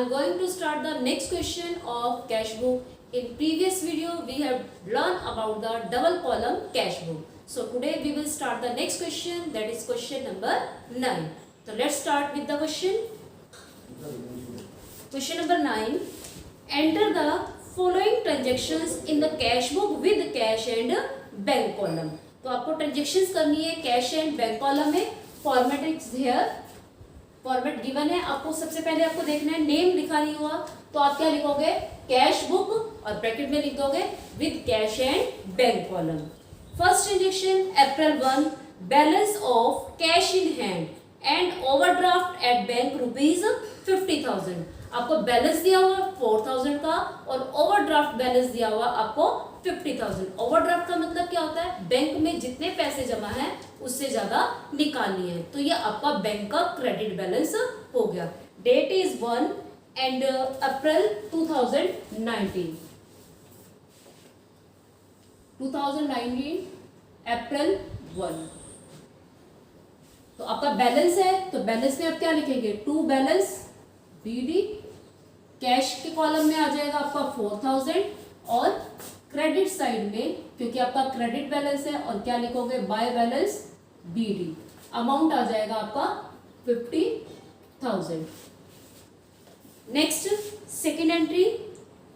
am going to start the next question of cash book. In previous video, we have learned about the double column cash book. So today we will start the next question, that is question number 9. So let's start with the question. Question number 9. Enter the following transactions in the cash book with cash and bank column. तो आपको transactions करनी है cash and bank column में. Format is here, format given है. आपको सबसे पहले आपको देखना है नेम लिखा नहीं हुआ, तो आप क्या लिखोगे, कैश बुक और ब्रैकेट में लिख दोगे with cash and bank column. First transaction April 1, balance of cash in hand and overdraft at bank ₹50,000. आपको बैलेंस दिया हुआ 4,000 का और ओवरड्राफ्ट बैलेंस दिया हुआ आपको 50,000. ओवरड्राफ्ट का मतलब क्या होता है, बैंक में जितने पैसे जमा है उससे ज्यादा निकालनी है. तो ये आपका बैंक का क्रेडिट बैलेंस हो गया. डेट इज 1 एंड अप्रैल 2019 अप्रैल 1. तो आपका बैलेंस है, तो बैलेंस में आप क्या लिखेंगे, टू बैलेंस BD. कैश के कॉलम में आ जाएगा आपका 4,000 और क्रेडिट साइड में क्योंकि आपका क्रेडिट बैलेंस है और क्या लिखोगे, बाय बैलेंस BD. अमाउंट आ जाएगा आपका 50,000. Next second entry,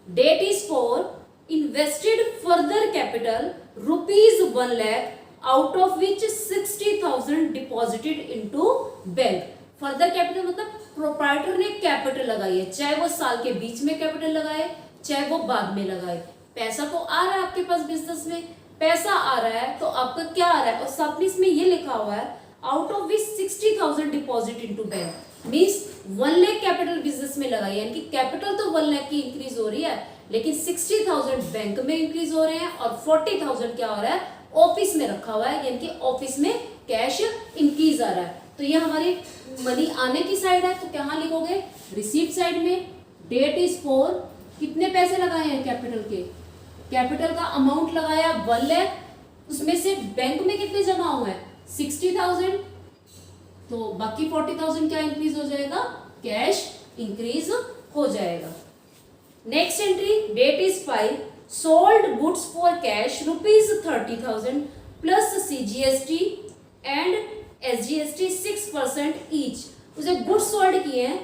date is four invested further capital ₹1 lakh out of which 60,000 deposited into bank. Further capital मतलब प्रोप्राइटर ने कैपिटल लगाई है, चाहे वो साल के बीच में कैपिटल लगाए चाहे वो बाद में लगाए. पैसा तो आ रहा है आपके पास, बिजनेस में पैसा आ रहा है, तो आपका क्या आ रहा है, और साथ में इसमें ये लिखा हुआ है out of which 60,000 deposit into bank. Means 1 lakh capital business में लगाई है, यानी कि कैपिटल तो 1 लाख की इंक्रीज हो रही है लेकिन 60,000 बैंक में इंक्रीज हो रहे हैं और 40,000 क्या हो रहा है, ऑफिस में रखा हुआ है, यानी कि ऑफिस में कैश इंक्रीज आ रहा है. तो ये हमारी मनी आने की साइड है, तो कहाँ लिखोगे, रिसीप्ट साइड में. डेट इज फॉर, कितने पैसे लगाए हैं कैपिटल के, कैपिटल का अमाउंट लगाया 1 लाख, उसमें से बैंक में कितने जमा हुए हैं 60,000, तो बाकी 40,000 क्या इंक्रीज हो जाएगा, कैश इंक्रीज हो जाएगा. Next entry, date is 5, sold goods for cash ₹30,000 plus CGST and SGST 6% each. उसे गुड्स सोल्ड किए हैं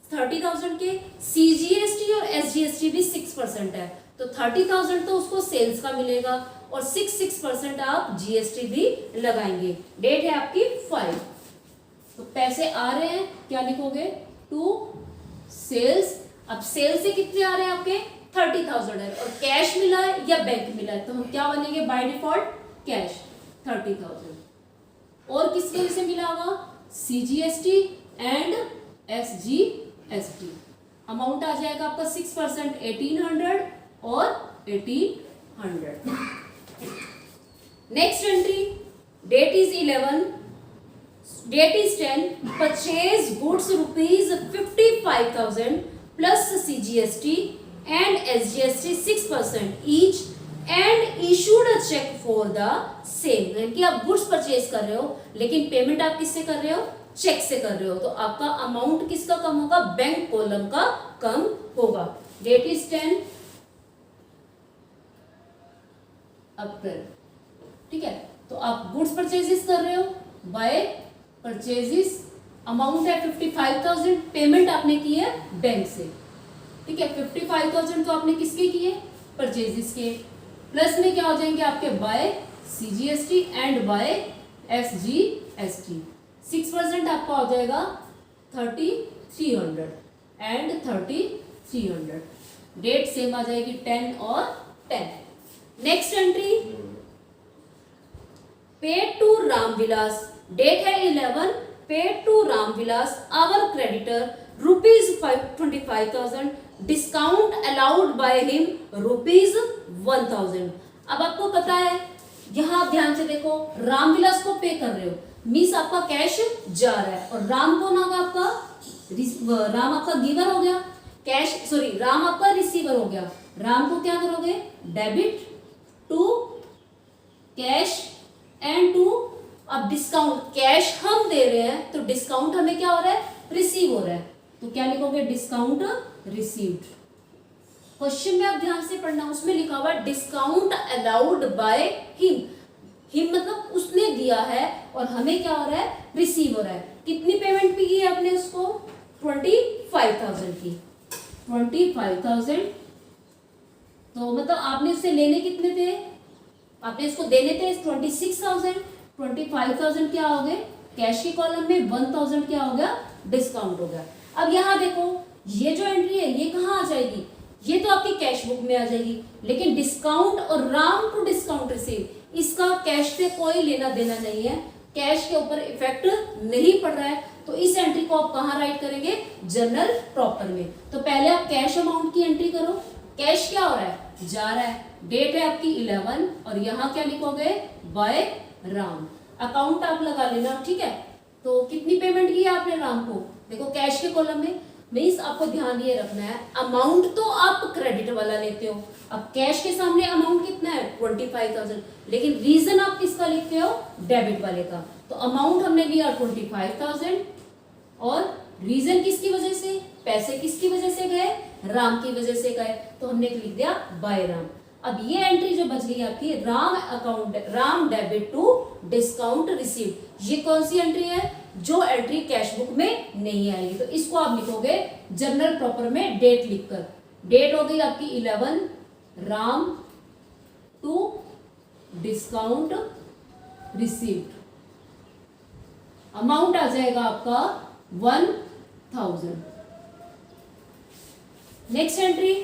30,000 के, CGST और SGST भी 6% है, तो 30,000 तो उसको सेल्स का मिलेगा और 6% आप GST भी लगाएंगे. डेट है आपकी 5, तो पैसे आ रहे हैं, क्या लिखोगे, टू सेल्स. अब सेल्स से कितने आ रहे हैं आपके 30,000 है और कैश मिला है या बैंक मिला है, तो हम क्या बनेंगे, बाय डिफॉल्ट कैश 30,000. और किसके वजह से मिला होगा, CGST एंड SGST. अमाउंट आ जाएगा आपका 6% 1,800 और 1,800. Next entry, date is 11, date is 10, purchase goods ₹55,000 plus CGST and SGST 6% each and issued a cheque for the same. यानी कि आप गुड्स परचेज कर रहे हो लेकिन पेमेंट आप किससे कर रहे हो, चेक से कर रहे हो, तो आपका अमाउंट किसका कम होगा, बैंक कॉलम का कम होगा. डेट इज 10 अप्रैल. ठीक है, तो आप गुड्स परचेजेस कर रहे हो, बाय परचेजेस, अमाउंट है 55,000, पेमेंट आपने की है बैंक से. ठीक है, 55,000 तो आपने किसके किए, परचेजेस के, प्लस में क्या हो जाएंगे आपके by CGST and by SGST. 6% आपका हो जाएगा 3,300 एंड 3,300. डेट सेम आ जाएगी 10 और 10. Next entry, paid to Ramvilas. Date है 11, paid to Ramvilas our creditor ₹25,000, discount allowed by him ₹1,000. अब आपको पता है, यहां आप ध्यान से देखो, रामविलास को पे कर रहे हो, मींस आपका कैश जा रहा है, और राम कौन होगा आपका, राम आपका गिवर हो गया, कैश सॉरी राम आपका रिसीवर हो गया. राम को क्या करोगे, debit to cash and to, अब डिस्काउंट, कैश हम दे रहे हैं तो डिस्काउंट हमें क्या हो रहा है, रिसीव हो रहा है. तो क्या लिखोगे, डिस्काउंट रिसीव्ड। क्वेश्चन में आप ध्यान से पढ़ना, उसमें लिखा हुआ discount allowed by him. Him मतलब उसने दिया है और हमें क्या हो रहा है, रिसीव हो रहा है। कितनी पेमेंट भी की है आपने उसको, 25,000 की, 25,000। तो मतलब आपने उससे लेने कितने थे, आपने इसको देने थे 26,000। 25,000 क्या हो गए कैश के कॉलम में, 1,000 क्या हो गया, डिस्काउंट हो गया। अब यहाँ देखो, ये जो एंट्री है ये कहाँ आ जाएगी, ये तो आपकी कैश बुक में आ जाएगी, लेकिन डिस्काउंट और राम टू डिस्काउंट रिसीव, इसका कैश से कोई लेना देना नहीं है, कैश के ऊपर इफेक्ट नहीं पड़ रहा है। तो इस एंट्री को आप कहाँ राइट करेंगे, जर्नल प्रॉपर में। तो पहले आप कैश अमाउंट की एंट्री करो, कैश क्या हो रहा है, जा रहा है, डेट है आपकी 11 और यहाँ क्या लिखोगे, बाय राम। अकाउंट आप लगा लेना, ठीक है। तो कितनी पेमेंट की है आपने राम को, देखो कैश के कॉलम में। मीन्स आपको ध्यान ये रखना है, अमाउंट तो आप क्रेडिट वाला लेते हो, अब कैश के सामने अमाउंट कितना है 25,000, लेकिन रीजन आप किसका लिखते हो, डेबिट वाले का। तो अमाउंट हमने लिया 25,000 और रीजन किसकी वजह से, पैसे किसकी वजह से गए, राम की वजह से गए, तो हमने लिख दिया बाय राम। अब ये एंट्री जो बच गई आपकी, Ram account, Ram debit to discount received, ये कौन सी एंट्री है, जो एंट्री कैश बुक में नहीं आएगी। तो इसको आप लिखोगे जर्नल प्रॉपर में डेट लिखकर, डेट हो गई आपकी 11 Ram to discount received, amount आ जाएगा आपका 1,000। Next entry,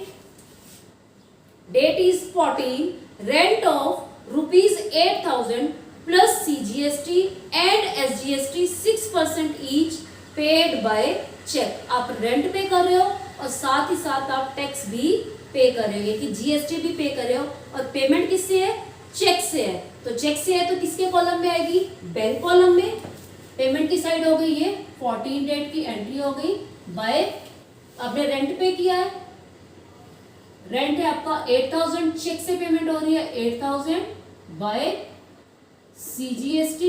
date is 14, rent of ₹8,000 plus CGST and SGST 6% each paid by cheque. आप रेंट पे कर रहे हो और साथ ही साथ आप टैक्स भी पे कर रहे हो, कि GST भी पे कर रहे हो, और पेमेंट किससे है, चेक से है। तो चेक से है तो किसके कॉलम में आएगी, बैंक कॉलम में। पेमेंट की साइड हो गई, ये 14 डेट की एंट्री हो गई, बाय आपने रेंट पे किया है, रेंट है आपका 8,000, चेक से पेमेंट हो रही है 8,000 by CGST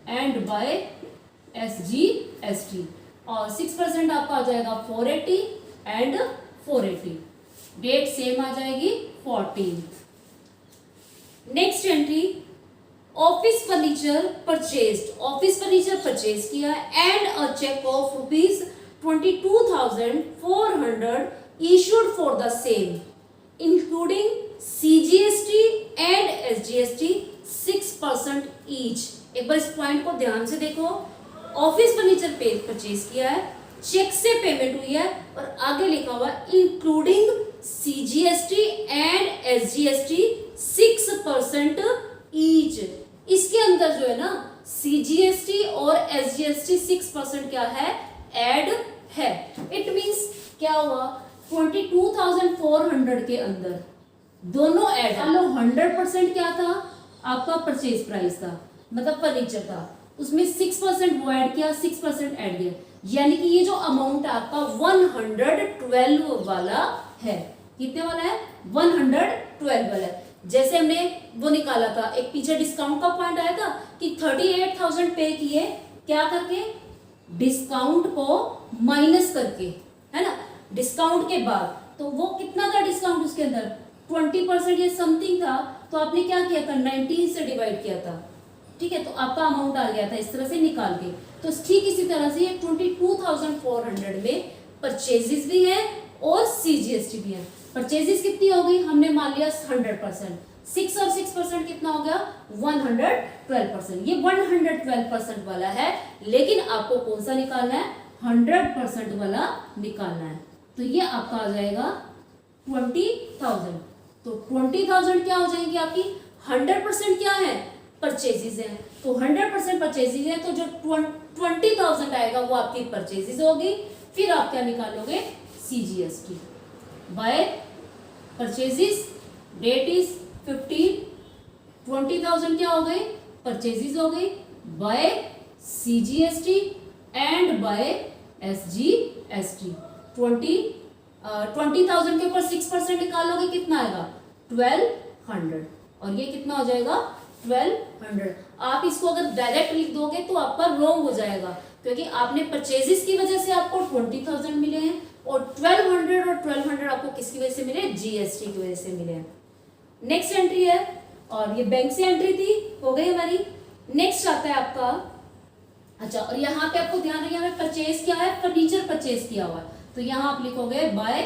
and by SGST, और 6% आपका आ जाएगा 480 एंड 480, डेट सेम आ जाएगी 14। Next entry, office furniture purchased, office furniture purchase किया and a cheque of ₹22,400 issued for the same including CGST and SGST 6% each। एक बार इस पॉइंट को ध्यान से देखो, ऑफिस फर्नीचर परचेज किया है, चेक से पेमेंट हुई है और आगे लिखा हुआ including CGST and SGST 6% each. इसके अंदर जो है ना CGST और SGST 6% क्या है, ऐड है। इट मींस क्या हुआ, 22,400 के अंदर दोनों ऐड, लो 100% क्या था आपका परचेज प्राइस था, मतलब फर्नीचर था, उसमें 6% वो ऐड किया, 6% ऐड किया, यानी कि ये जो अमाउंट आपका 112 वाला है। कितने वाला है, 112 वाला है। जैसे हमने वो निकाला था, एक पीछे डिस्काउंट का पॉइंट आया था कि 38,000 पे किए, क्या करके, डिस्काउंट को माइनस करके, है ना, डिस्काउंट के बाद। तो वो कितना था डिस्काउंट, उसके अंदर 20% या समथिंग था, तो आपने क्या किया था, 19 से डिवाइड किया था, ठीक है, तो आपका अमाउंट आ गया था इस तरह से निकाल के। तो ठीक इसी तरह से ये 22,400 में परचेजेस भी है और CGST भी है। परचेजेस कितनी हो गई, हमने मान लिया 100%, 6 और 6% कितना हो गया, 112%। ये 112% वाला है, लेकिन आपको कौन सा निकालना है, 100% वाला निकालना है। तो ये आपका आ जाएगा 20,000। तो 20,000 क्या हो जाएगी आपकी, 100% क्या है, परचेजेस है, तो 100% परचेजेस है, तो जो 20,000 आएगा वो आपकी परचेजेस होगी। फिर आप क्या निकालोगे, CGST by purchases, date is 15, 20,000 क्या हो गए, परचेजेस हो गई, by CGST and by SGST। 20,000 के ऊपर 6% निकालोगे, कितना आएगा, 1200, और ये कितना हो जाएगा, 1200। आप इसको अगर डायरेक्ट लिख दोगे तो आपका रॉन्ग हो जाएगा, क्योंकि आपने परचेजेस की वजह से आपको 20,000 मिले हैं और 1200 और 1200 आपको किसकी वजह से मिले, जीएसटी की वजह से मिले हैं। नेक्स्ट एंट्री है, और ये बैंक से एंट्री थी, हो गई हमारी। नेक्स्ट आता है आपका, अच्छा, और यहाँ पे आपको ध्यान रखिए हमें परचेज क्या है, फर्नीचर परचेज किया हुआ है, तो यहाँ आप लिखोगे by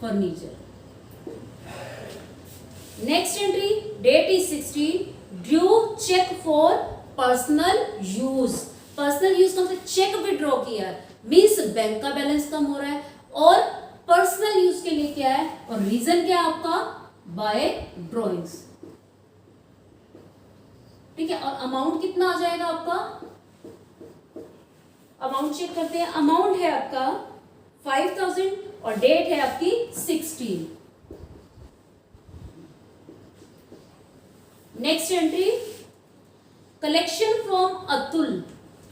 furniture. Next entry, date is 16, drew cheque for personal use. Personal use का मतलब चेक विड्रॉ किया है, मीन्स बैंक का बैलेंस कम हो रहा है, और पर्सनल यूज के लिए क्या है, और रीजन क्या है आपका, बाय ड्रॉइंग्स। ठीक है, और अमाउंट कितना आ जाएगा आपका, अमाउंट चेक करते हैं। अमाउंट है आपका 5,000 और डेट है आपकी 16। Next entry, collection from Atul.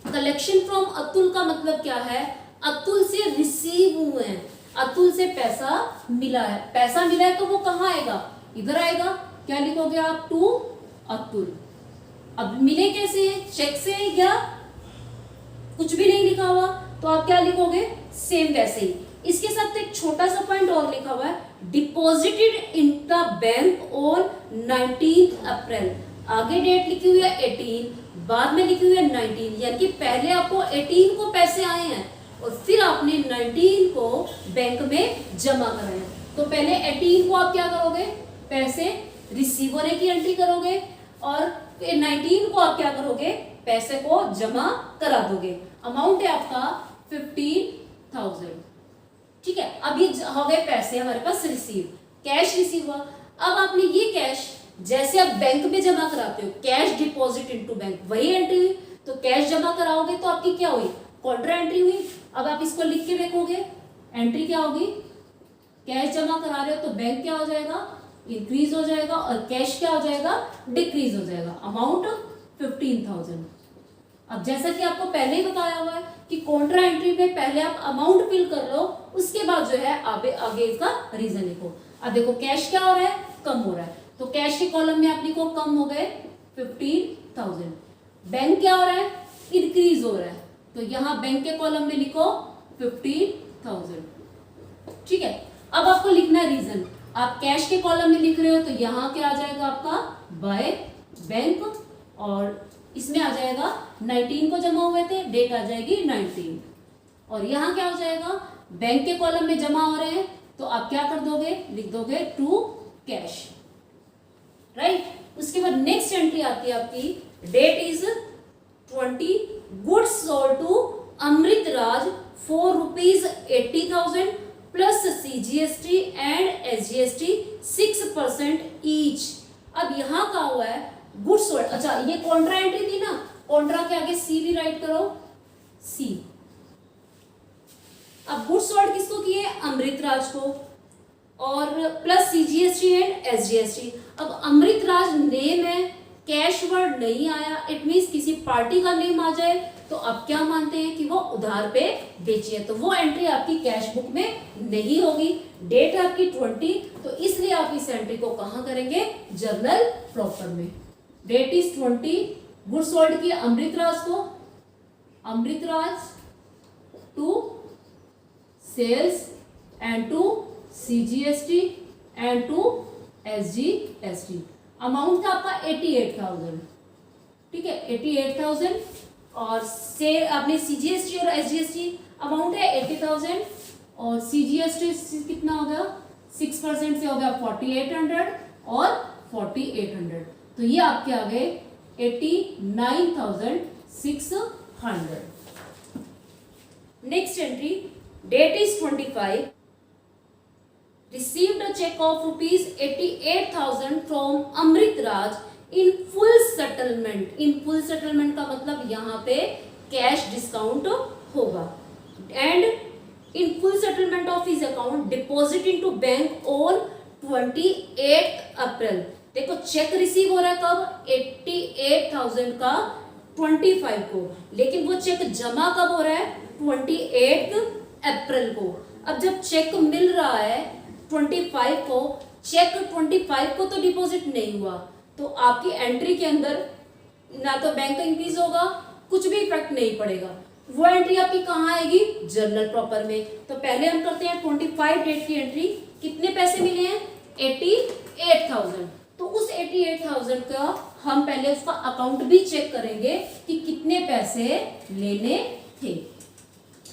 Collection from Atul का मतलब क्या है, अतुल से रिसीव हुए हैं, अतुल से पैसा मिला है। पैसा मिला है तो वो कहाँ आएगा, इधर आएगा, क्या लिखोगे आप, टू अतुल। अब मिले कैसे, चेक से या कुछ भी नहीं लिखा हुआ, तो आप क्या लिखोगे, सेम वैसे ही। इसके साथ एक छोटा सा पॉइंट और लिखा हुआ है, deposited in the bank on 19 अप्रैल। आगे डेट लिखी हुई है 18, बाद में लिखी हुई है 19, यानी कि पहले आपको 18 को पैसे आए हैं और फिर आपने 19 को बैंक में जमा कराए। तो पहले 18 को आप क्या करोगे, पैसे रिसीव होने की एंट्री करोगे, और 19 को आप क्या करोगे, पैसे को जमा करा दोगे। अमाउंट है आपका 15,000। ठीक है, अब ये हो गए पैसे हमारे पास रिसीव, कैश रिसीव हुआ। अब आपने ये कैश जैसे आप बैंक में जमा कराते हो, कैश डिपॉजिट इनटू बैंक, वही एंट्री हुई। तो कैश जमा कराओगे तो आपकी क्या हुई, कॉन्ट्रा एंट्री हुई। अब आप इसको लिख के देखोगे, एंट्री क्या होगी, कैश जमा करा रहे हो तो बैंक क्या हो जाएगा, इंक्रीज हो जाएगा, और कैश क्या हो जाएगा, डिक्रीज हो जाएगा। अमाउंट 15,000। अब जैसा कि आपको पहले ही बताया हुआ है कि कॉन्ट्रा एंट्री में पहले आप अमाउंट फिल कर लो, उसके बाद जो है आगे इसका रीजन लिखो। अब देखो कैश क्या हो रहा है, कम हो रहा है, तो कैश के कॉलम में आप लिखो कम हो गए 15,000। बैंक क्या हो रहा है, इंक्रीज हो रहा है, तो यहाँ बैंक के कॉलम में लिखो 15,000। ठीक है, अब आपको लिखना है रीजन। आप कैश के कॉलम में लिख रहे हो तो यहाँ क्या आ जाएगा आपका, बाय बैंक, और इसमें आ जाएगा 19 को जमा हुए थे, डेट आ जाएगी 19, और यहाँ क्या हो जाएगा, बैंक के कॉलम में जमा हो रहे हैं तो आप क्या कर दोगे, लिख दोगे टू कैश, राइट। उसके बाद नेक्स्ट एंट्री आती है आपकी, date is 20, goods sold to Amrit Raj for ₹80,000 plus CGST and SGST 6% each. अब यहाँ का हुआ है गुड्स सोल्ड, अच्छा ये कॉन्ट्रा एंट्री थी ना, कॉन्ट्रा के आगे सी भी राइट करो, सी। अब गुड्स सोल्ड किसको किए, अमृत राज को, और प्लस CGST एंड SGST। अब अमृत राज नेम है, कैश वर्ड नहीं आया, इट मीन्स किसी पार्टी का नेम आ जाए तो आप क्या मानते हैं कि वो उधार पे बेची है, तो वो एंट्री आपकी कैश बुक में नहीं होगी। डेट है आपकी 20, तो इसलिए आप इस एंट्री को कहाँ करेंगे, जर्नल प्रॉपर में। डेट इज 20, गुड्स सोल्ड की अमृतराज को, Amritraj to sales and to CGST and to SGST। Amount था आपका 88,000, ठीक है 88,000, और से आपने CGST और SGST अमाउंट है 80,000, और CGST कितना हो गया, 6% से हो गया 4,800 और 4,800, तो ये आपके आ गए 89,600। Next entry, date is 25, received a check of ₹88,000 from Amrit Raj in full settlement। in full settlement का मतलब यहाँ पे कैश डिस्काउंट होगा, and in full settlement of his account deposit into bank on 28 अप्रैल। देखो चेक रिसीव हो रहा है कब, 88,000 का 25 को, लेकिन वो चेक जमा कब हो रहा है, 28 अप्रैल को। अब जब चेक मिल रहा है 25 को, चेक 25 को तो डिपॉजिट नहीं हुआ, तो आपकी एंट्री के अंदर ना तो बैंक इंक्रीज होगा, कुछ भी इफेक्ट नहीं पड़ेगा। वो एंट्री आपकी कहाँ आएगी, जर्नल प्रॉपर में। तो पहले हम करते हैं 25 डेट की एंट्री। कितने पैसे मिले हैं, 88,000। तो उस 88,000 का हम पहले उसका अकाउंट भी चेक करेंगे कि कितने पैसे लेने थे,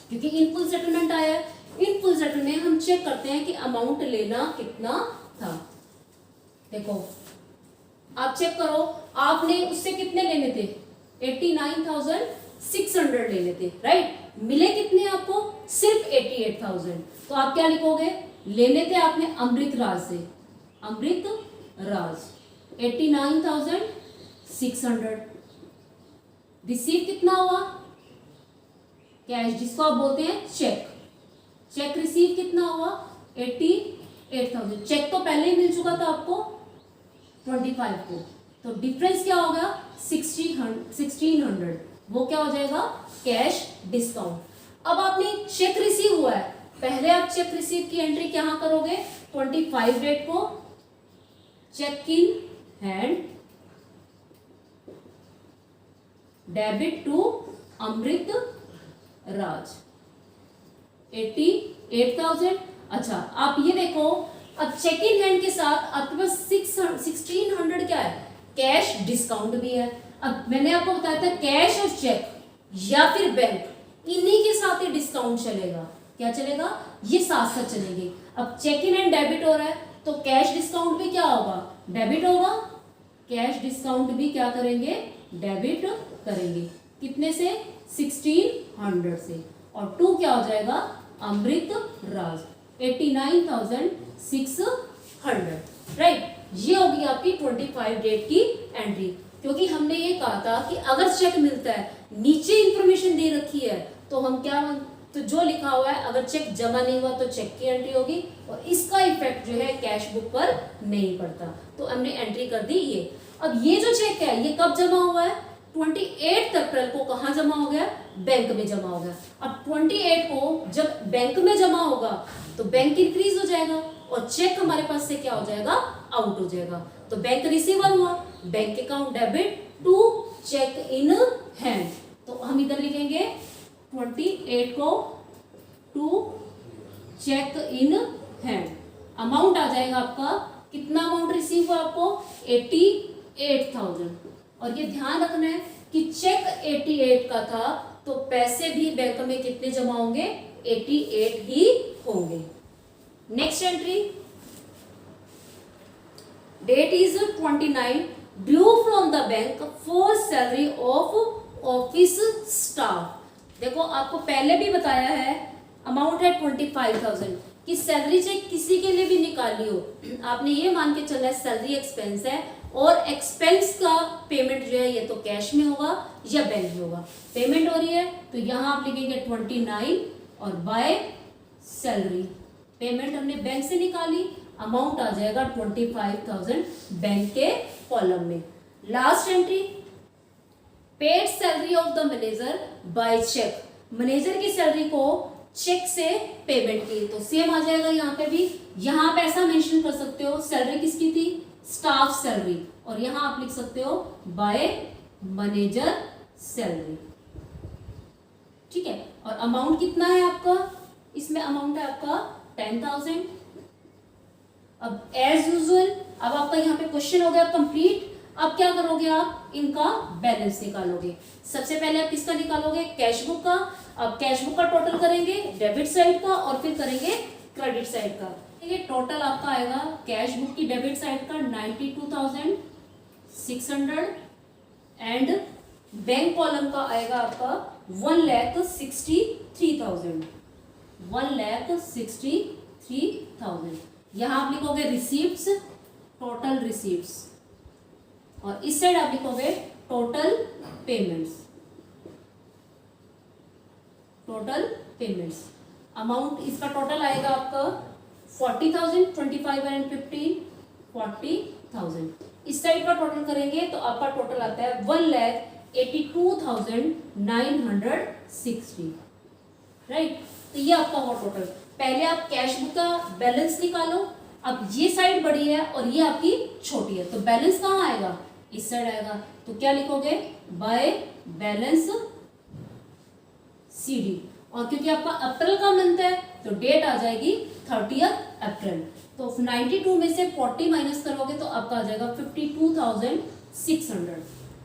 क्योंकि इन फुल सेटलमेंट आया है। इन फुल सेटलमेंट में हम चेक करते हैं कि अमाउंट लेना कितना था। देखो आप चेक करो, आपने उससे कितने लेने थे, 89,600 लेने थे, राइट। मिले कितने आपको, सिर्फ 88,000। तो आप क्या लिखोगे, लेने थे आपने अमृत राज से, अमृत राज 89,600। रिसीव कितना हुआ, कैश जिसको आप बोलते हैं चेक, चेक रिसीव कितना हुआ 88,000। चेक तो पहले ही मिल चुका था आपको 25 को, तो डिफरेंस क्या होगा 1600, वो क्या हो जाएगा, कैश डिस्काउंट। अब आपने चेक रिसीव हुआ है, पहले आप चेक रिसीव की एंट्री क्या करोगे, 25 डेट को cheque in hand debit to Amrit Raj 88,000। अच्छा आप ये देखो, अब चेक इन हैंड के साथ आपके पास 1600 क्या है, कैश डिस्काउंट भी है। अब मैंने आपको बताया था कैश और चेक या फिर बैंक, इन्हीं के साथ ही डिस्काउंट चलेगा। क्या चलेगा, ये साथ साथ चलेंगे। अब चेक इन एंड डेबिट हो रहा है तो कैश डिस्काउंट भी क्या होगा, डेबिट होगा। कैश डिस्काउंट भी क्या करेंगे, डेबिट करेंगे। कितने से, 1600 से। और 2 क्या हो जाएगा, अमृत राज 89,600, राइट। ये होगी आपकी 25 डेट की एंट्री। क्योंकि हमने ये कहा था कि अगर चेक मिलता है, नीचे इंफॉर्मेशन दे रखी है, तो हम क्या, तो जो लिखा हुआ है अगर चेक जमा नहीं हुआ तो चेक की एंट्री होगी, और इसका इफेक्ट जो है कैश बुक पर नहीं पड़ता। तो हमने एंट्री कर दी ये। अब ये जो चेक है ये कब जमा हुआ है, 28 अप्रैल को कहाँ जमा हो गया, बैंक में जमा हो गया। अब 28 को जब बैंक में जमा होगा तो बैंक इंक्रीज हो जाएगा और चेक हमारे पास से क्या हो जाएगा, आउट हो जाएगा। तो बैंक रिसीवर हुआ, bank account debit to cheque in hand. तो हम इधर लिखेंगे 28 को to cheque in hand. Amount आ जाएगा आपका, कितना अमाउंट रिसीव हुआ आपको, 88,000। और ये ध्यान रखना है कि चेक 88 का था तो पैसे भी बैंक में कितने जमा होंगे, 88 ही होंगे। Next entry, date is 29, due from the bank for salary of office staff. देखो आपको पहले भी बताया है, अमाउंट है 25,000 कि सैलरी चाहे किसी के लिए भी निकाली हो, आपने ये मान के चलना है सैलरी एक्सपेंस है, और एक्सपेंस का पेमेंट जो है ये तो कैश में होगा या बैंक में होगा। पेमेंट हो रही है तो यहाँ आप लिखेंगे 29 और बाय सैलरी। पेमेंट हमने बैंक से निकाली, अमाउंट आ जाएगा 25,000 बैंक के कॉलम में। Last entry, paid salary of the manager by cheque. Manager की सैलरी को चेक से पेमेंट की, तो सेम आ जाएगा यहाँ पे भी। यहाँ आप ऐसा मेंशन कर सकते हो, सैलरी किसकी थी, स्टाफ सैलरी, और यहां आप लिख सकते हो बाय मैनेजर सैलरी, ठीक है। और अमाउंट कितना है आपका, इसमें अमाउंट है आपका 10,000। अब एज यूजुअल, अब आपका यहाँ पे क्वेश्चन हो गया कंप्लीट। अब क्या करोगे आप, इनका बैलेंस निकालोगे। सबसे पहले आप किसका निकालोगे, कैश बुक का। अब कैश बुक का टोटल करेंगे डेबिट साइड का और फिर करेंगे क्रेडिट साइड का। ये टोटल आपका आएगा कैश बुक की डेबिट साइड का 92,600 एंड बैंक कॉलम का आएगा आपका 1,63,000, 1,63,000। यहाँ आप लिखोगे रिसीप्ट्स, टोटल रिसीप्ट्स, और इस साइड आप लिखोगे total payments, total payments. Amount इसका टोटल आएगा आपका 40,000, 25 एंड 15, 40,000। इस साइड का टोटल करेंगे तो आपका टोटल आता है 1,82,960, राइट। तो ये आपका हुआ टोटल। पहले आप कैश बुक का बैलेंस निकालो। अब ये साइड बड़ी है और ये आपकी छोटी है, तो बैलेंस कहाँ आएगा, इस साइड आएगा। तो क्या लिखोगे, बाय बैलेंस CD। और क्योंकि आपका अप्रैल का मंथ है तो डेट आ जाएगी 30 अप्रैल। तो 92 में से 40 माइनस करोगे तो आपका आ जाएगा 52,600।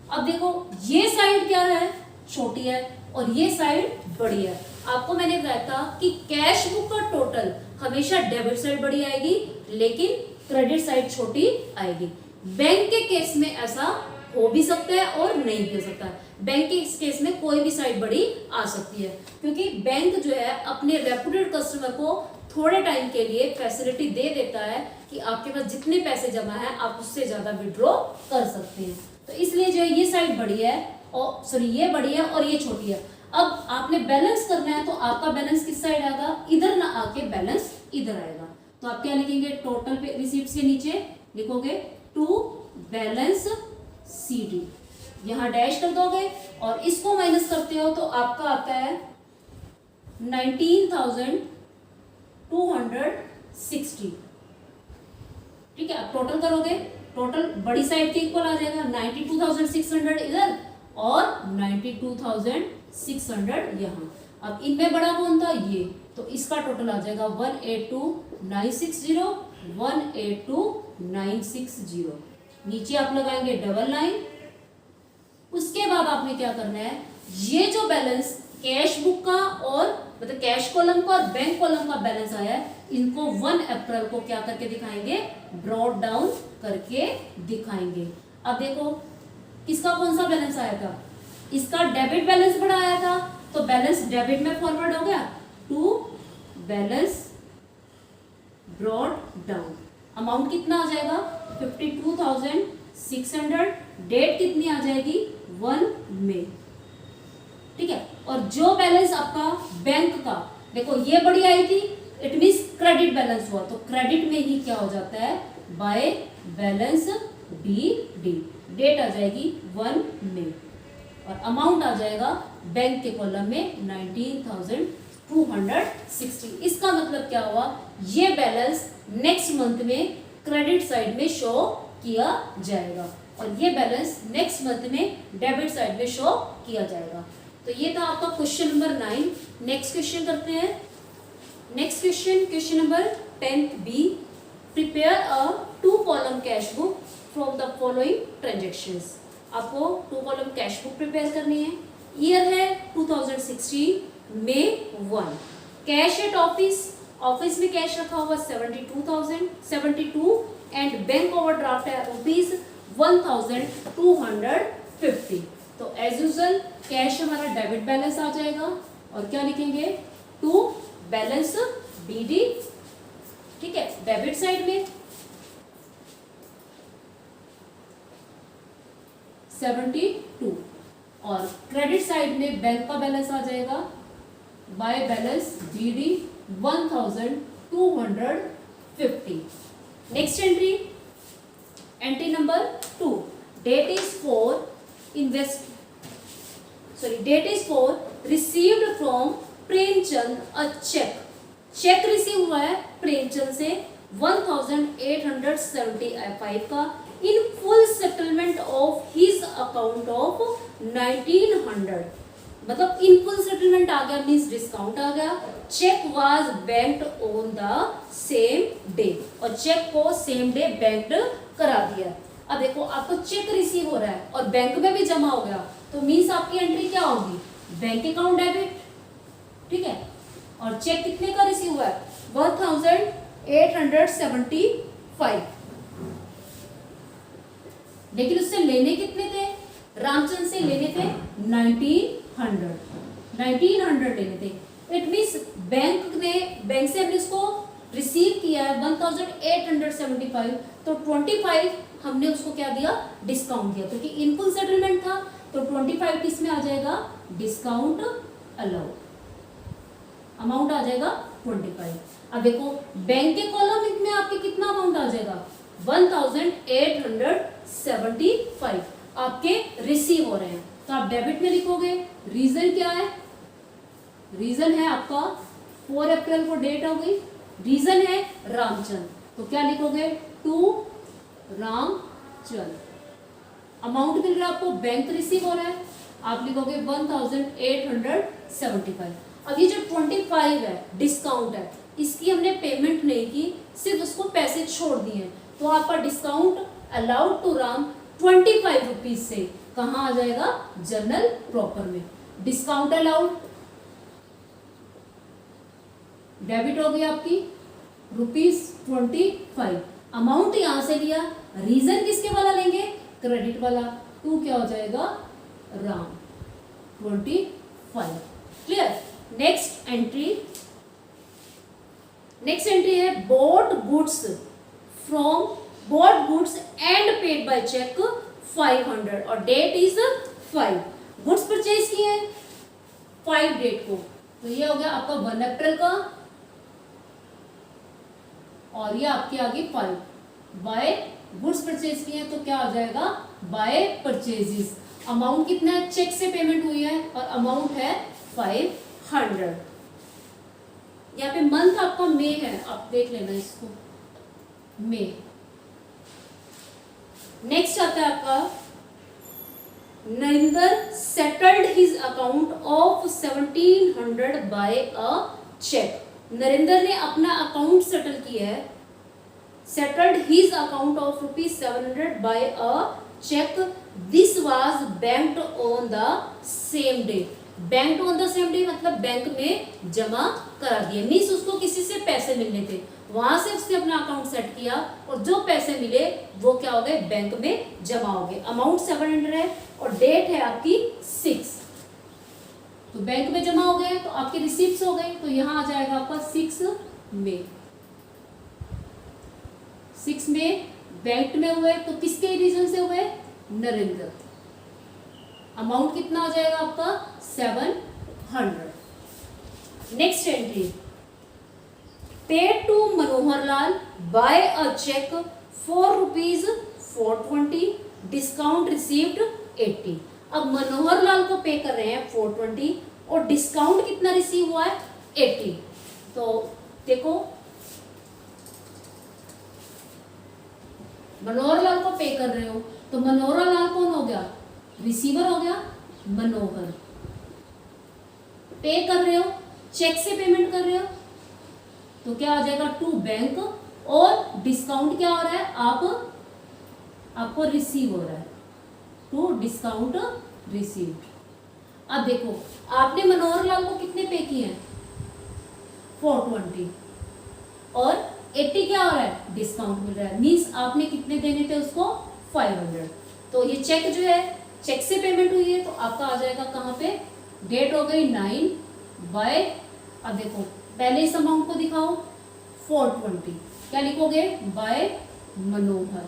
अब देखो ये साइड क्या है, छोटी है, और ये साइड बड़ी है। आपको मैंने बताया था कि कैश बुक का टोटल हमेशा डेबिट साइड बड़ी आएगी लेकिन क्रेडिट साइड छोटी आएगी। बैंक के केस में ऐसा हो भी सकता है और नहीं भी हो सकता है। बैंक के इस केस में कोई भी साइड बड़ी आ सकती है क्योंकि बैंक जो है अपने रेपुटेड कस्टमर को थोड़े टाइम के लिए फैसिलिटी दे देता है कि आपके पास जितने पैसे जमा है आप उससे ज्यादा विड्रॉ कर सकते हैं। तो इसलिए जो है ये साइड बड़ी है और सॉरी ये बड़ी है और ये छोटी है। अब आपने बैलेंस करना है तो आपका बैलेंस किस साइड आएगा, इधर ना आके बैलेंस इधर आएगा। तो आप क्या लिखेंगे, टोटल पे रिसीप्ट्स के नीचे लिखोगे टू बैलेंस CD, यहां डैश कर दोगे और इसको माइनस करते हो तो आपका आता है 19,260। ठीक है, अब टोटल करोगे, टोटल बड़ी साइड के इक्वल आ जाएगा 92,600 इधर और 92,600 यहाँ। अब इनमें बड़ा कौन था, ये, तो इसका टोटल आ जाएगा 182,960 182,960। नीचे आप लगाएंगे डबल लाइन। उसके बाद आपने क्या करना है, ये जो बैलेंस कैश बुक का और मतलब कैश कॉलम का और बैंक कॉलम का बैलेंस आया है, इनको 1 अप्रैल को क्या करके दिखाएंगे, ब्रॉट डाउन करके दिखाएंगे। अब देखो किसका कौन सा बैलेंस आया था, इसका डेबिट बैलेंस बड़ा आया था तो बैलेंस डेबिट में फॉरवर्ड हो गया to balance brought down. Amount कितना आ जाएगा 52,600, डेट कितनी आ जाएगी 1 मई। ठीक है, और जो बैलेंस आपका बैंक का, देखो ये बड़ी आई थी, इट मींस क्रेडिट बैलेंस हुआ, तो क्रेडिट में ही क्या हो जाता है, बाय बैलेंस BD, डेट आ जाएगी 1 मई और अमाउंट आ जाएगा बैंक के कॉलम में 19,260। इसका मतलब क्या हुआ, ये बैलेंस नेक्स्ट मंथ में क्रेडिट साइड में शो किया जाएगा और ये बैलेंस नेक्स्ट मंथ में डेबिट साइड में शो किया जाएगा। तो ये था आपका क्वेश्चन नंबर 9। नेक्स्ट क्वेश्चन करते हैं। Next question number 10B, prepare a 2 column cash book from the following transactions. आपको 2 कॉलम कैश बुक प्रिपेयर करनी है। ईयर है 2016, May 1। कैश एट ऑफिस में कैश रखा हुआ 72 एंड बैंक ओवरड्राफ्ट है ₹1,250। तो एज यूजुअल कैश हमारा डेबिट बैलेंस आ जाएगा और क्या लिखेंगे, टू बैलेंस BD। ठीक है, डेबिट साइड में 72 और क्रेडिट साइड में बैंक का बैलेंस आ जाएगा by balance BD 1,250। Next entry number 2, date is four received from Premchand a cheque receive हुआ है प्रेमचंद से 1,875 का in full settlement of his account of 1,900। मतलब इन फुल सेटलमेंट आ गया मींस डिस्काउंट आ गया। Cheque was banked on the same day और cheque को सेम डे बैंक्ड करा दिया। अब देखो आपको चेक रिसीव हो रहा है और बैंक में भी जमा हो गया तो मींस आपकी एंट्री क्या होगी, बैंक अकाउंट डेबिट। ठीक है, और चेक कितने का रिसीव हुआ है 1,875, लेकिन उससे लेने कितने थे, रामचंद से लेने थे 1900 लेने थे। इट मींस बैंक से हमने उसको रिसीव किया है 1,875 तो 25 हमने उसको क्या दिया, डिस्काउंट दिया क्योंकि इन फुल सेटलमेंट था तो 25 किस में आ जाएगा, डिस्काउंट अलाउड, अमाउंट आ जाएगा 25। अब देखो बैंक के कॉलम में आपके कितना अमाउंट आ जाएगा 1,875 आपके रिसीव हो रहे हैं तो आप डेबिट में लिखोगे। रीजन क्या है, रीजन है आपका 4 अप्रैल को डेट हो गई, रीजन है रामचंद तो क्या लिखोगे, टू रामचंद। अमाउंट मिल रहा है आपको, बैंक रिसीव हो रहा है आप लिखोगे 1875। अब ये जो 25 है डिस्काउंट है, इसकी हमने पेमेंट नहीं की, सिर्फ उसको पैसे छोड़ दिए हैं, तो आपका discount allowed to run 25 rupees से कहाँ आ जाएगा, जर्नल प्रॉपर में। डिस्काउंट अलाउड डेबिट हो गई आपकी ₹25। अमाउंट यहां से लिया, रीजन किसके वाला लेंगे, क्रेडिट वाला, टू क्या हो जाएगा, राम 25। क्लियर। नेक्स्ट एंट्री है bought goods and paid by cheque 500 और डेट इज 5। गुड्स परचेज किए हैं 5 डेट को, तो ये हो गया आपका 1 अप्रैल का, और ये आपके आगे 5 बाय गुड्स परचेज किए हैं, तो क्या आ जाएगा, बाय परचेजेस। अमाउंट कितना है, चेक से पेमेंट हुई है और अमाउंट है 500। यहाँ पे मंथ आपका मई है, आप देख लेना इसको, मई। नेक्स्ट आता है आपका Narendra settled his account of 1700 by a cheque. Narendra ने अपना अकाउंट सेटल किया है, settled his account of ₹700 by a cheque. This was banked on the same day. Banked on the same day मतलब बैंक में जमा करा दिए, मीन्स उसको किसी से पैसे मिलने थे, वहां से उसने अपना अकाउंट सेट किया और जो पैसे मिले वो क्या हो गए, बैंक में जमा हो गए। अमाउंट 700 है और डेट है आपकी 6, तो बैंक में जमा हो गए तो आपके रिसीप्ट्स हो गए, तो यहां आ जाएगा आपका 6 मई। 6 में बैंक में हुए तो किसके रीजन से हुए, नरेंद्र। अमाउंट कितना हो जाएगा आपका 700। Next entry paid to Manohar Lal by a cheque for ₹420, discount received 80। अब मनोहर लाल को पे कर रहे हैं 420 और डिस्काउंट कितना रिसीव हुआ है 80। तो देखो मनोहर लाल को पे कर रहे हो तो मनोहर लाल कौन हो गया, रिसीवर हो गया मनोहर। पे कर रहे हो, चेक से पेमेंट कर रहे हो, तो क्या आ जाएगा टू बैंक, और डिस्काउंट क्या हो रहा है, आपको रिसीव हो रहा है, टू डिस्काउंट रिसीव्ड। अब देखो आपने मनोहर लाल को कितने पे किए हैं 420 और 80 क्या हो रहा है, डिस्काउंट मिल रहा है, मीन्स आपने कितने देने थे उसको 500। तो ये चेक जो है, चेक से पेमेंट हुई है तो आपका आ जाएगा कहाँ पे, डेट हो गई 9 बाय, अब देखो पहले इस अमाउंट को दिखाओ 420, क्या लिखोगे, बाय मनोहर।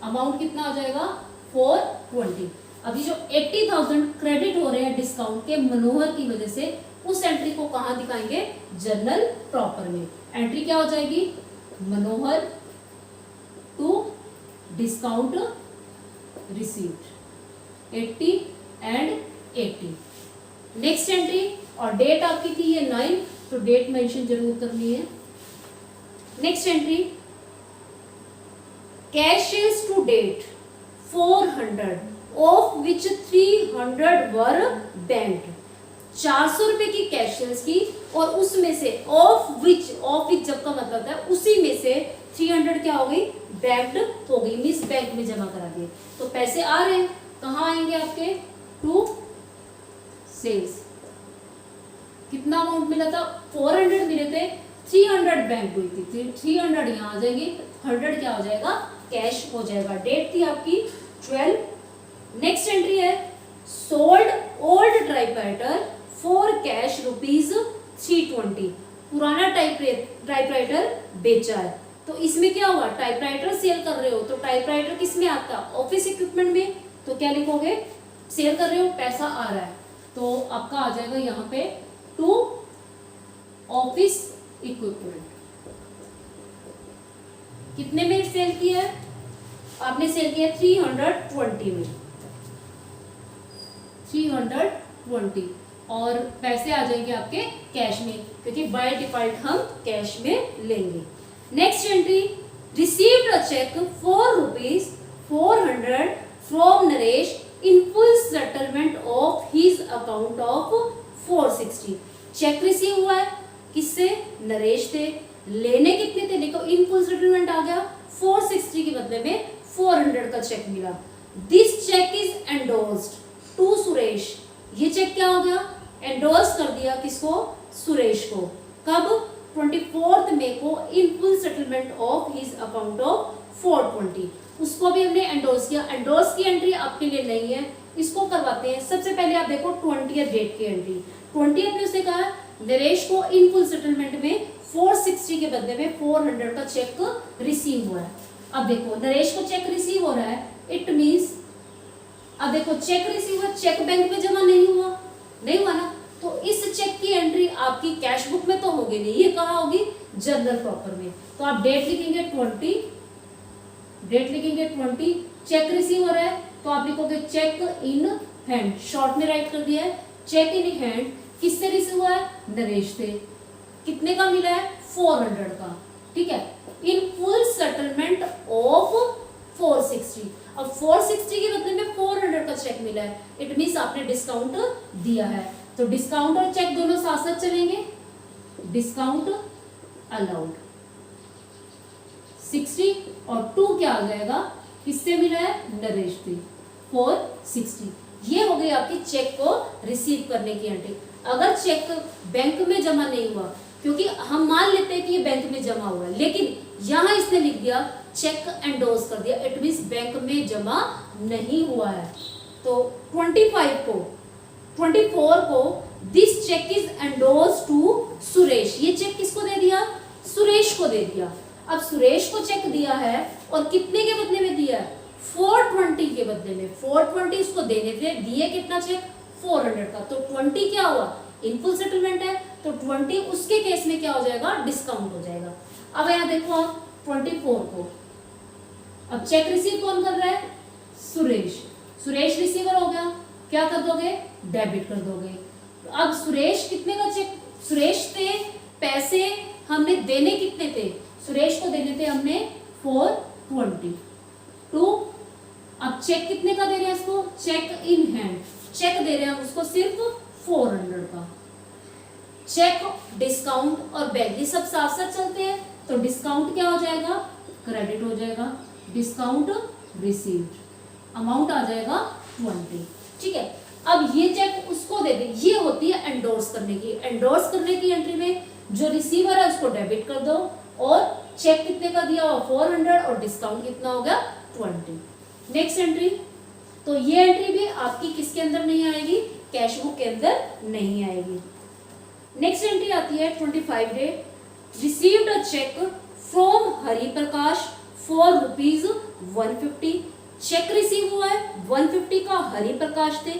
अमाउंट कितना आ जाएगा 420। अभी जो 80,000 क्रेडिट हो रहे हैं डिस्काउंट के मनोहर की वजह से, उस एंट्री को कहाँ दिखाएंगे, जर्नल प्रॉपर में। एंट्री क्या हो जाएगी, Manohar to discount received 80 and 80। Next entry, और डेट आपकी थी ये 9, तो डेट मेंशन जरूर करनी है। Next entry cash sales to date 400 of which 300 were banked. 400 रुपए की कैश सेल्स की और उसमें से ऑफ विच जब का मतलब है उसी में से 300 क्या हो गई, बैंक्ड हो गई, मींस बैंक में जमा करा दिए। तो पैसे आ रहे हैं, कहाँ आएंगे आपके, टू सेल्स। कितना अमाउंट मिला था, 400 मिले थे, 300 बैंक हुई थी, 300 यहाँ आ जाएंगे, 100 क्या हो जाएगा, कैश हो जाएगा। डेट थी आपकी 12। नेक्स्ट एंट्री है sold old typewriter for cash ₹320। पुराना टाइपराइटर बेचा है, तो इसमें क्या हुआ, टाइपराइटर सेल कर रहे हो तो टाइपराइटर किस में आता है, ऑफिस इक्विपमेंट में, तो क्या लिखोगे, सेल कर रहे हो, पैसा आ रहा है, तो आपका आ जाएगा यहाँ पे टू ऑफिस इक्विपमेंट। कितने में सेल किया है, आपने सेल किया 320 में, 320, और पैसे आ जाएंगे आपके कैश में, क्योंकि बाय डिफॉल्ट हम कैश में लेंगे। Next entry received a cheque for ₹400 from Naresh in full settlement settlement of his account of 460। Cheque receive हुआ है किससे, नरेश से। लेने कितने थे, देखो इन फुल सेटलमेंट आ गया, 460 के बदले में 400 का चेक मिला। This cheque is endorsed to Suresh. ये चेक क्या हो गया, एंडोर्स कर दिया किसको, सुरेश को। कब, 24 मई को इन full settlement of his account of 420। उसको भी हमने एंडोर्स किया। एंडोर्स की एंट्री आपके लिए नहीं है, इसको करवाते हैं। सबसे पहले आप देखो 20th डेट की एंट्री। 20th में उसने कहा नरेश को इन फुल सेटलमेंट में 460 के बदले में 400 का चेक रिसीव हुआ है। अब देखो नरेश को चेक रिसीव हो रहा है, इट मींस अब देखो चेक रिसीव हुआ, चेक बैंक में जमा नहीं हुआ, नहीं हुआ ना, तो इस चेक की एंट्री आपकी कैश बुक में तो होगी नहीं, ये कहाँ होगी, जर्नल प्रॉपर में। तो आप डेट लिखेंगे 20, डेट लिखेंगे 20, चेक रिसीव हो रहा है तो आप लिखोगे चेक इन हैंड, शॉर्ट में राइट कर दिया है, चेक इन हैंड। किससे रिसीव हुआ है, नरेश से। कितने का मिला है, 400 का, ठीक है। इन फुल सेटलमेंट ऑफ 460। अब 460 के बदले में 400 का चेक मिला है, इट मींस आपने डिस्काउंट दिया है। तो डिस्काउंट और चेक दोनों साथ साथ चलेंगे। डिस्काउंट अलाउड 60 और 2 क्या आ जाएगा, किससे मिला है, नरेश से, 460। ये हो गई आपकी चेक को रिसीव करने की एंट्री। अगर चेक बैंक में जमा नहीं हुआ, क्योंकि हम मान लेते हैं कि ये बैंक में जमा हुआ है, लेकिन यहां इसने लिख दिया चेक एंडोर्स कर दिया, इट मींस बैंक में जमा नहीं हुआ है। तो 24 को this cheque is endorse to Suresh. ये चेक किसको दे दिया, सुरेश को दे दिया। अब सुरेश को चेक दिया है और कितने के बदले में दिया है, 420 के बदले में। 420 उसको देने थे, दिए कितना चेक, 400 का। तो 20 क्या हुआ, इन फुल सेटलमेंट है, तो 20 उसके केस में क्या हो जाएगा, डिस्काउंट हो जाएगा। अब यहाँ देखो आप 24 को, अब चेक रिसीव कौन कर रहा है, सुरेश। सुरेश रिसीवर हो गया, क्या कर दोगे, डेबिट कर दोगे। तो अब सुरेश कितने का चेक, सुरेश से पैसे हमने देने कितने थे, सुरेश को देने थे हमने 420 टू। अब चेक कितने का दे रहे हैं इसको, चेक इन हैंड, चेक दे रहे हैं उसको सिर्फ 400 का। चेक, डिस्काउंट और बैंक ये सब साथ साथ चलते हैं, तो डिस्काउंट क्या हो जाएगा, क्रेडिट हो जाएगा, डिस्काउंट रिसीव्ड, अमाउंट आ जाएगा 20, ठीक है। अब ये चेक उसको दे दे, ये होती है एंडोर्स करने की। एंडोर्स करने की एंट्री में जो रिसीवर है उसको डेबिट कर दो, और चेक कितने का दिया हुआ 400 और डिस्काउंट कितना हो गया 20। नेक्स्ट एंट्री, तो ये एंट्री भी आपकी किसके अंदर नहीं आएगी, कैश बुक के अंदर नहीं आएगी। नेक्स्ट एंट्री आती है 25 date, received a cheque from Hari Prakash for ₹150। Cheque receive हुआ है 150 का, हरि प्रकाश थे।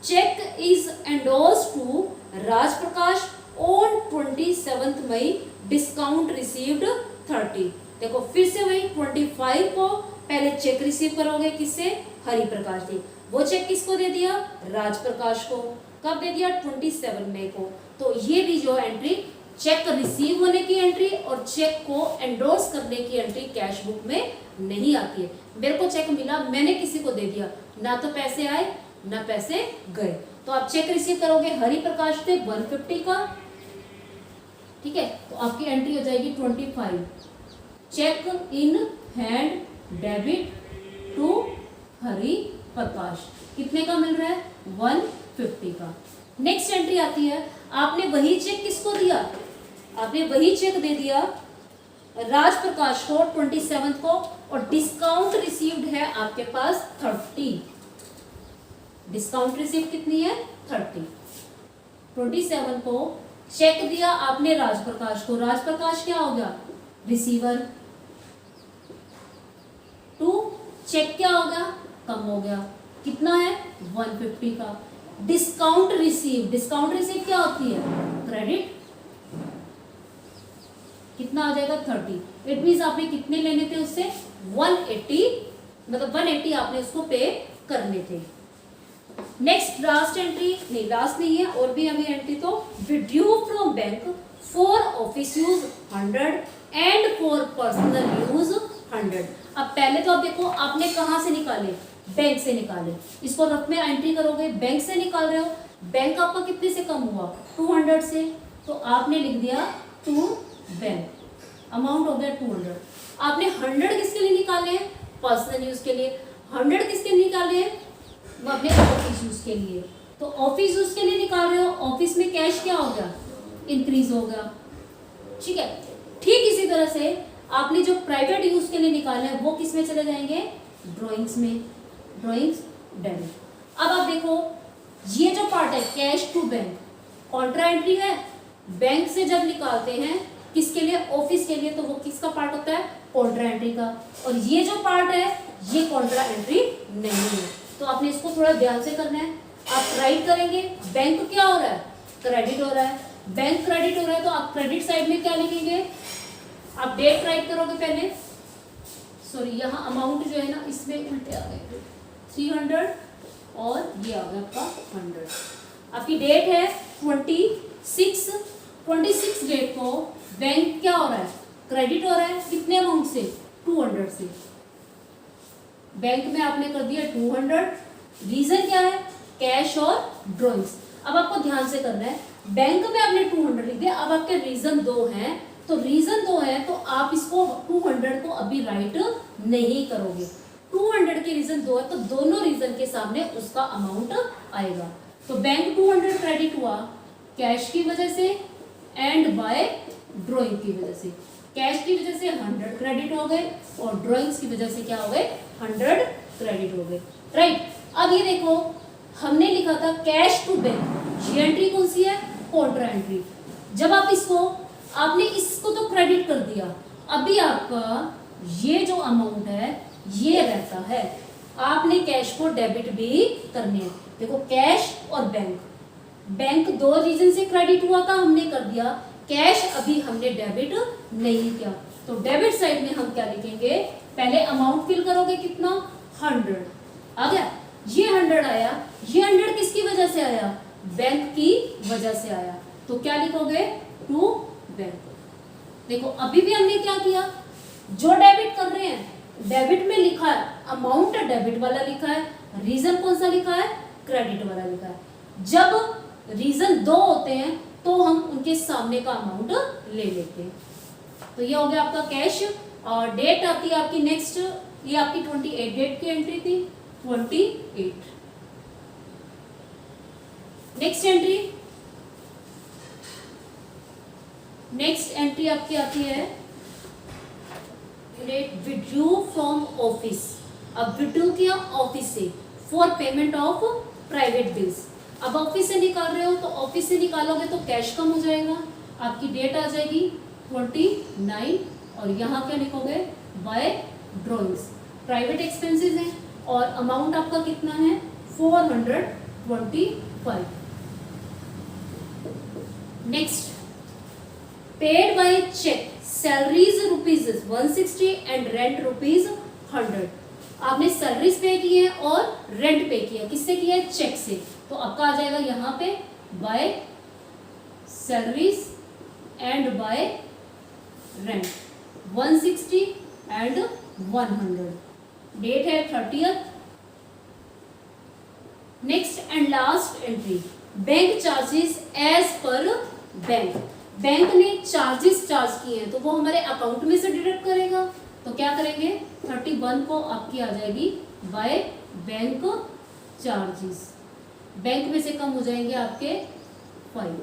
Cheque is endorsed to Raj Prakash on 27 मई, डिस्काउंट रिसीव्ड 30। देखो फिर से वही 25 को पहले चेक रिसीव करोगे, किससे, हरि प्रकाश थे। वो चेक किसको दे दिया, राज प्रकाश को। कब दे दिया, 27 मई को। तो ये भी जो एंट्री, चेक रिसीव होने की एंट्री और चेक को एंडोर्स करने की एंट्री कैश बुक में नहीं आती है। मेरे को चेक मिला, मैंने किसी को दे दिया, ना तो पैसे आए ना पैसे गए, तो आप चेक रिसीव करोगे, हरि प्रकाश थे 150 का, ठीक है। तो आपकी एंट्री हो जाएगी 25, cheque in hand debit to Hari Prakash. कितने का मिल रहा है, 150 का। नेक्स्ट एंट्री आती है, आपने वही चेक किसको दिया, आपने वही चेक दे दिया राज प्रकाश को 27 को, और डिस्काउंट रिसीव्ड है आपके पास 30। डिस्काउंट रिसीव कितनी है, 30। 27 को चेक दिया आपने राज प्रकाश को, राज प्रकाश क्या हो गया, रिसीवर। टू, चेक क्या हो गया, कम हो गया, कितना है 150 का। डिस्काउंट रिसीव, डिस्काउंट रिसीव क्या होती है, क्रेडिट, कितना आ जाएगा 30। इट मींस आपने कितने लेने थे उससे 180, मतलब 180 आपने उसको पे करने थे। नेक्स्ट लास्ट एंट्री, नहीं लास्ट नहीं है, और भी हमें एंट्री, तो withdrew from bank for office use 100 and for personal use 100। अब पहले तो आप देखो आपने कहाँ से निकाले, बैंक से निकाले, इसको रफ में एंट्री करोगे, बैंक से निकाल रहे हो, बैंक आपका कितने से कम हुआ 200 से, तो आपने लिख दिया टू बैंक, अमाउंट हो गया 200। आपने 100 किसके लिए निकाले हैं, पर्सनल यूज के लिए, 100 किसके लिए निकाले हैं, वो अपने ऑफिस यूज के लिए, तो ऑफिस यूज के लिए निकाल रहे हो, ऑफिस में कैश क्या हो गया, इंक्रीज हो गया, ठीक है। ठीक इसी तरह से आपने जो प्राइवेट यूज के लिए निकाले हैं वो किस में चले जाएंगे, ड्राइंग्स में, ड्राइंग्स डेबिट। अब आप देखो ये जो पार्ट है cash to bank, contra entry है, बैंक से जब निकालते हैं किसके लिए, ऑफिस के लिए, तो वो किसका पार्ट होता है, कॉन्ट्रा एंट्री का, और ये जो पार्ट है ये कॉन्ट्रा एंट्री नहीं है, तो आपने इसको थोड़ा ध्यान से करना है। आप राइट करेंगे, बैंक क्या हो रहा है, क्रेडिट हो रहा है, बैंक क्रेडिट हो रहा है, तो आप क्रेडिट साइड में क्या लिखेंगे, आप डेट राइट करोगे पहले, सॉरी यहाँ अमाउंट जो है ना इसमें उल्टे आ गए, 300 और ये आ गया आपका 100। आपकी डेट है 26 डेट को बैंक क्या हो रहा है, क्रेडिट हो रहा है, कितने अमाउंट से, 200 से, बैंक में आपने कर दिया 200, रीजन क्या है, कैश और ड्रॉइंग्स। अब आपको ध्यान से करना है, बैंक में आपने 200 लिख दिया, अब आपके रीजन दो हैं, तो रीजन दो है तो आप इसको 200 को अभी राइट नहीं करोगे, 200 के रीजन दो है तो दोनों रीजन के सामने उसका अमाउंट आएगा। तो बैंक 200 क्रेडिट हुआ कैश की वजह से एंड बाय ड्राइंग की वजह से, कैश की वजह से 100 क्रेडिट हो गए और ड्राइंग्स की वजह से क्या हो गए, 100 क्रेडिट हो गए, राइट। अब ये देखो हमने लिखा था कैश टू बैंक, ये एंट्री कौन सी है, कॉन्ट्रा एंट्री। जब आप इसको आपने इसको तो क्रेडिट कर दिया, अभी आपका ये जो अमाउंट है ये रहता है, आपने कैश को डेबिट भी करने हैं। देखो कैश और बैंक, बैंक दो रीजन से क्रेडिट हुआ था हमने कर दिया, कैश अभी हमने डेबिट नहीं किया, तो डेबिट साइड में हम क्या लिखेंगे, पहले अमाउंट फिल करोगे कितना, 100 आ गया, ये 100 आया, ये 100 किसकी वजह से आया, बैंक की वजह से आया, तो क्या लिखोगे, टू बैंक। देखो अभी भी हमने क्या किया, जो डेबिट कर रहे हैं डेबिट में लिखा है, अमाउंट डेबिट वाला लिखा है, रीजन कौन सा लिखा है, क्रेडिट वाला लिखा है। जब रीजन दो होते हैं तो हम उनके सामने का अमाउंट ले लेते हैं। तो ये हो गया आपका कैश, और डेट आती है आपकी नेक्स्ट, ये आपकी 28 डेट की एंट्री थी, 28। नेक्स्ट एंट्री, नेक्स्ट एंट्री आपकी आती है विड्रू फ्रॉम ऑफिस। अब विड्रू किया ऑफिस से for payment of private bills. अब ऑफिस से निकाल रहे हो तो ऑफिस से निकालोगे तो कैश कम हो जाएगा, आपकी डेट आ जाएगी 29 और यहाँ क्या लिखोगे, बाय ड्रॉइंग्स, प्राइवेट एक्सपेंसेस हैं और अमाउंट आपका कितना है 425। Next, paid by cheque salaries rupees 160 and rent rupees 100। आपने सैलरीज पे की है और रेंट पे किया, किससे किया है, चेक से, तो आपका आ जाएगा यहाँ पे by salaries and by rent 160 and 100। Date है 30th। Next and last entry, bank charges as per bank. Bank ने चार्जेस चार्ज किए हैं तो वो हमारे अकाउंट में से डिडक्ट करेगा, तो क्या करेंगे 31 को आपकी आ जाएगी बाय बैंक चार्जेस, बैंक में से कम हो जाएंगे आपके 5,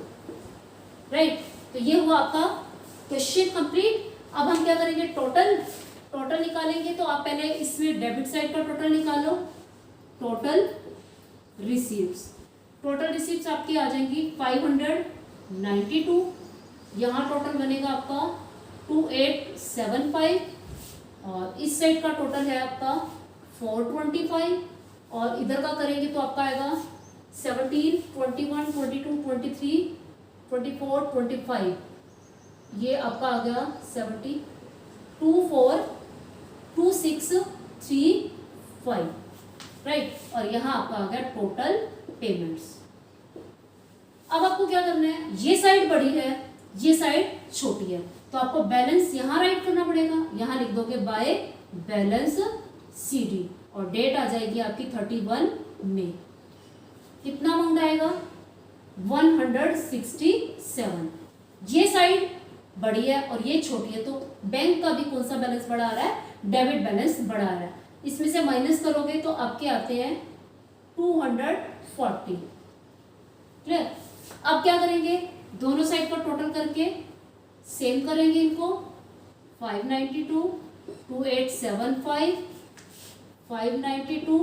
राइट। तो ये हुआ आपका क्वेश्चन कंप्लीट। अब हम क्या करेंगे, टोटल निकालेंगे। तो आप पहले इसमें डेबिट साइड का टोटल निकालो, टोटल रिसीव्स आपकी आ जाएंगी 592, यहाँ टोटल बनेगा आपका 2875 और इस साइड का टोटल है आपका 425 और इधर का करेंगे तो आपका आएगा 17, 21, 22, 23, 24, 25, ये आपका आ गया 70, 242635, राइट। और यहाँ आपका आ गया टोटल पेमेंट्स। अब आपको क्या करना है, ये साइड बड़ी है ये साइड छोटी है, तो आपको बैलेंस यहाँ राइट करना पड़ेगा, यहाँ लिख दोगे बाय बैलेंस CD और डेट आ जाएगी आपकी 31 मई। कितना अमाउंट आएगा 167। ये साइड बड़ी है और ये छोटी है, तो बैंक का भी कौन सा बैलेंस बड़ा आ रहा है, डेबिट बैलेंस बड़ा आ रहा है। इसमें से माइनस करोगे तो आपके आते हैं 240। क्लियर। अब क्या करेंगे, दोनों साइड का टोटल करके सेम करेंगे इनको। 592 2875 592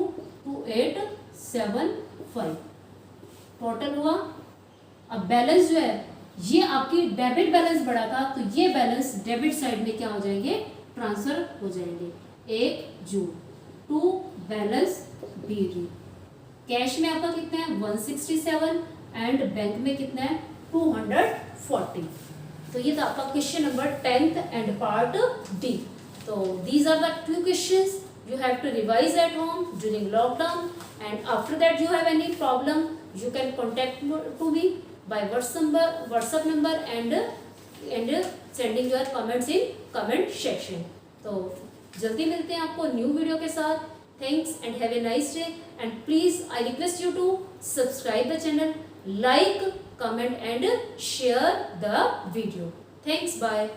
2875 टोटल हुआ। अब बैलेंस जो है ये आपकी डेबिट बैलेंस बढ़ा था, तो ये बैलेंस डेबिट साइड में क्या हो जाएंगे, ट्रांसफर हो जाएंगे 1 जून टू बैलेंस BD। कैश में आपका कितना है 167 एंड बैंक में कितना है 240। तो ये था आपका question number 10th and part D। तो these are the 2 questions you have to revise at home during lockdown, and after that you have any problem you can contact to me by WhatsApp number and sending your comments in comment section। तो जल्दी मिलते हैं आपको new video के साथ। Thanks and have a nice day, and please I request you to subscribe the channel, like, comment and share the video। Thanks, bye।